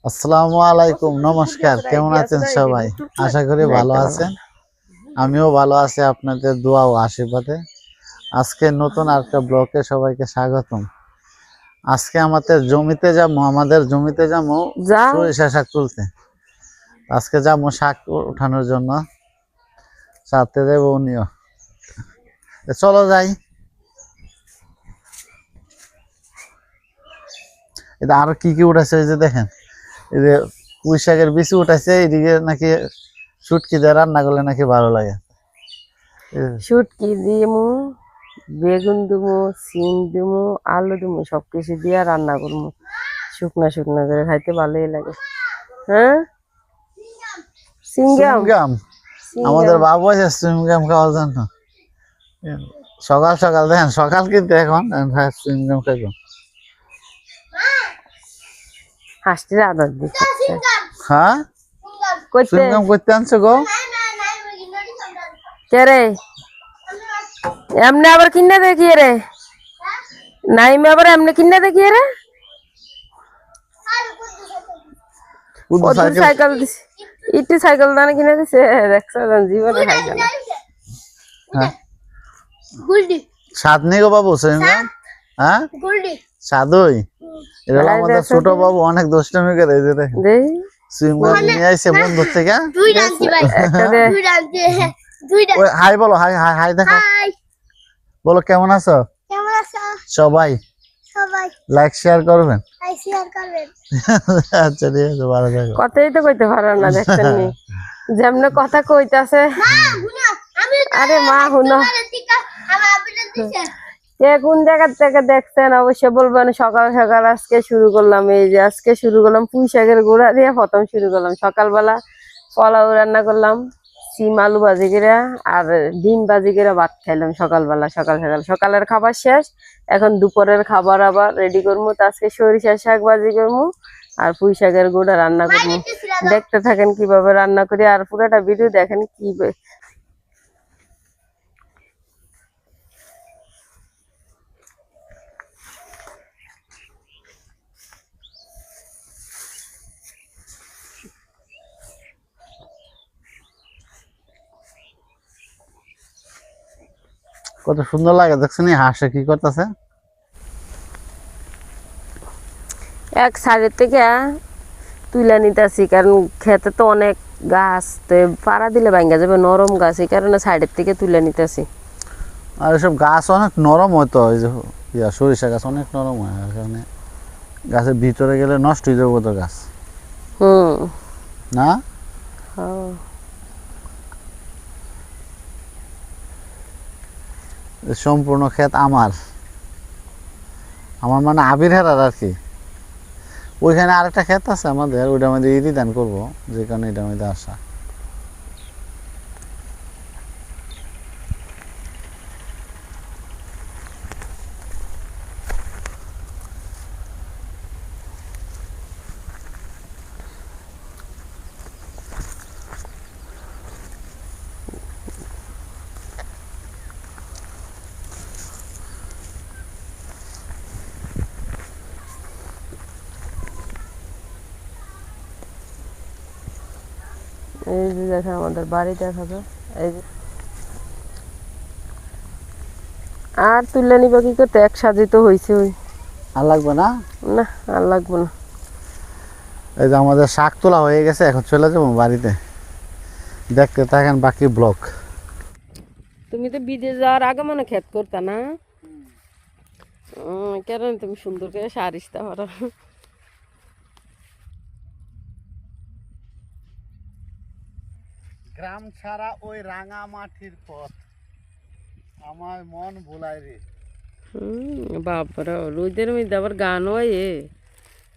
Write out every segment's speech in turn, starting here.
আসসালামু আলাইকুম, নমস্কার। কেমন আছেন সবাই? আশা করি ভালো আছেন। আমিও ভালো আছি আপনাদের দোয়া ও আশীর্বাদে। আজকে নতুন আরেকটা ব্লগে সবাইকে স্বাগতম। আজকে আমাদের জমিতে যাবো সরিষা শাক তুলতে। আজকে যাবো শাক উঠানোর জন্য, সাথে দেবো উনিও। চলো যাই। এটা আরো কি কি উঠেছে এই যে দেখেন, এই যে পুঁই শাকের বিচি উঠাইছে। এদিকে নাকি শুটকি দিয়ে রান্না করলে নাকি ভালো লাগে। শুটকি দিমু, বেগুন দিমু, সিম দিমু, আলু দিমু, সবকিছু দিয়া রান্না করবো। শুকনা শুকনা করে খাইতে ভালোই লাগে। হ্যাঁ, সুইংগাম আমাদের বাবু আছে সুইংগাম খাওয়ার জন্য। সকাল সকাল দেখেন, সকাল কিন্তু এখন সুইংগাম খাইব। হাসটির আদর দিচ্ছে। হ্যাঁ, সুইংগাম করতে আনছো গো? কে রে এমনি আবার কিনে দেখিয়ে রে? নাইমে আবার এমনি কিনে দেখিয়ে রে? সাইকেল দিছে, ইটি সাইকেল দানে কিনে দিছে। দেখছো জীবনে সাইকেল স্বাদ নেই গো বাবু সুইংগাম? হ্যাঁ, স্বাদই। এটা হলো আমাদের ছোট বাবু, অনেক দুষ্টামি করে। এই যে দেখেন সুইংগাম নিয়ে আইছে বন্ধুর থেকে। হাই বলো, হাই হাই হাই দেখো, বলো কেমন আছো সবাই। লাইক শেয়ার করবেন। আচ্ছা ঠিক আছে, ভালো থাকো। কথাই তো কইতে পারো না, দেখছেন নি যেমন কথা কইতাছে। আরে মা হুনো, কে কোন জায়গা থেকে দেখছেন অবশ্যই বলবেন। সকাল সকাল আজকে শুরু করলাম, এই যে আজকে শুরু করলাম পুঁই শাকের গুঁড়া দিয়ে। প্রথম শুরু করলাম সকালবেলা, পোলাও রান্না করলাম, সিম আলু ভাজি করে আর ডিম ভাজি করে ভাত খাইলাম সকালবেলা। সকাল সকাল সকালের খাবার শেষ, এখন দুপুরের খাবার আবার রেডি করবো। তো আজকে সরিষার শাক ভাজি করবো আর পুঁই শাকের গুঁড়া রান্না করবো। দেখতে থাকেন কিভাবে রান্না করি, আর পুরোটা ভিডিও দেখেন। কি কত সুন্দর লাগে দেখছেন, হাঁসে কি করতেছে। এক সাইডের থেকে তুলে নিতেছি, কারণ খেতে তো অনেক গাছ, তো পাড়া দিলে ভাঙ্গা যাবে, নরম গাছ, এই কারণে সাইডের থেকে তুলে নিতেছি। আর এসব গাছ অনেক নরম হয়তো, এই যে সরিষা গাছ অনেক নরম হয়, আর কারণে গাছের ভিতরে গেলে নষ্ট হয়ে যাবে তো গাছ। না সম্পূর্ণ ক্ষেত আমার আমার মানে আবির হেরার আর কি। ওইখানে আরেকটা ক্ষেত আছে আমাদের, ওইটার মধ্যে ইরি ধান করবো, যে কারণে এটার মধ্যে আসা। এই যে দেখেন আমাদের বাড়ি দেখাবে। এই যে আর তুলে নিব কি করতে, এক সাজিত হয়েছে। ওই আর লাগবে না, না আর লাগবে না। এই যে আমাদের শাক তোলা হয়ে গেছে, এখন চলে যাবো বাড়িতে। দেখতে থাকেন বাকি ব্লগ। তুমি তো বিদেশ যাওয়ার আগে মনে খেত করতা না? কেন তুমি সুন্দর করে সারিস্তা পারো। গ্রাম ছাড়া ওই রাঙা মাটির পথ, আমার মন ভোলায় রে। বাপরা, রোদের মধ্যে আবার গান হয়,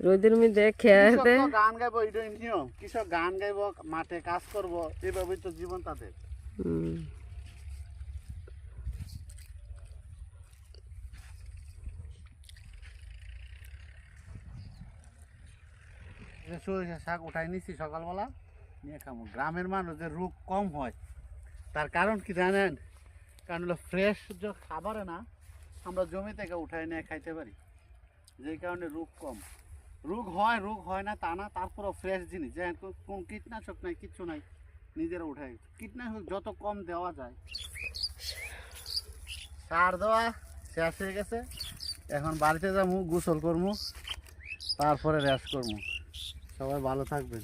রোদের মধ্যে খেতে গান গাইবো, এটাই নিয়ম। কৃষক গান গাইবো, মাঠে কাজ করবো, এভাবেই তো জীবন তাদের। সরিষা শাক উঠাই নিছি সকালবেলা, নিয়ে খাবো। গ্রামের মানুষদের রোগ কম হয়, তার কারণ কি জানেন? কারণ হলো ফ্রেশ যে খাবারে না আমরা জমি থেকে উঠাই নিয়ে খাইতে পারি, যেই কারণে রোগ কম। রোগ হয় না তা না, তারপরও ফ্রেশ জিনিস, যে কোন কীটনাশক নাই, কিচ্ছু নাই, নিজেরা উঠাই। কীটনাশক যত কম দেওয়া যায়। সার দেওয়া শেষ হয়ে গেছে, এখন বাড়িতে যাবো, গোসল করবো, তারপরে রেস্ট করবো। সবাই ভালো থাকবেন।